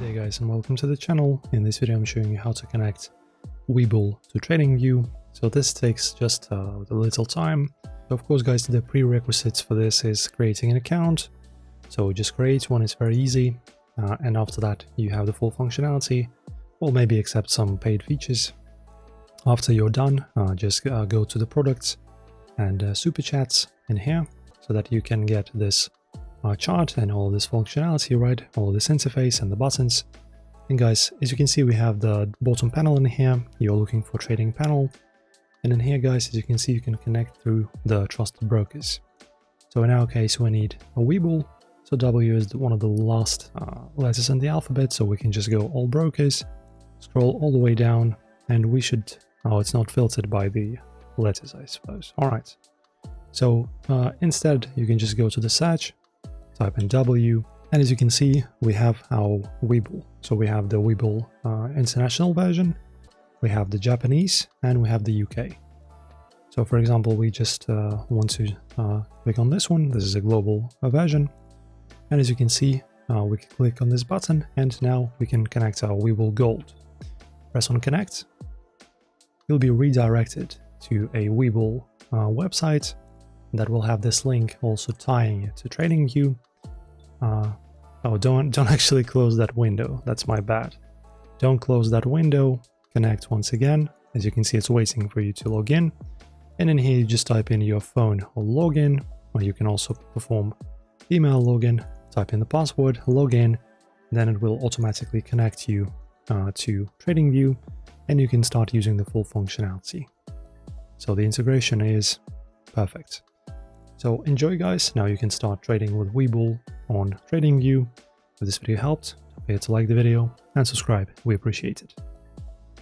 Good day guys and welcome to the channel. In this video I'm showing you how to connect Webull to Tradingview. So this takes just a little time. So of course guys, the prerequisites for this is creating an account. So just create one, it's very easy. And after that you have the full functionality, or maybe accept some paid features. After you're done, just go to the products and super chats in here so that you can get this chart and all this functionality, right? All this interface and the buttons. And guys, as you can see, we have the bottom panel in here. You're looking for trading panel. And in here, guys, as you can see, you can connect through the trusted brokers. So in our case, we need a Webull. So W is one of the last letters in the alphabet. So we can just go all brokers, scroll all the way down, and we should, oh, it's not filtered by the letters, I suppose. All right. So instead, you can just go to the search, type in W, and as you can see, we have our Webull. So we have the Webull international version, we have the Japanese, and we have the UK. So for example, we just want to click on this one. This is a global version. And as you can see, we can click on this button, and now we can connect our Webull Gold. Press on connect. You'll be redirected to a Webull website that will have this link also tying it to Tradingview. Oh, don't actually close that window. That's my bad. Don't close that window. Connect once again. As you can see, it's waiting for you to log in. And in here, you just type in your phone or login, or you can also perform email login. Type in the password, log in, then it will automatically connect you to Tradingview, and you can start using the full functionality. So the integration is perfect. So enjoy guys, now you can start trading with Webull on Tradingview. If this video helped, don't forget to like the video and subscribe, we appreciate it.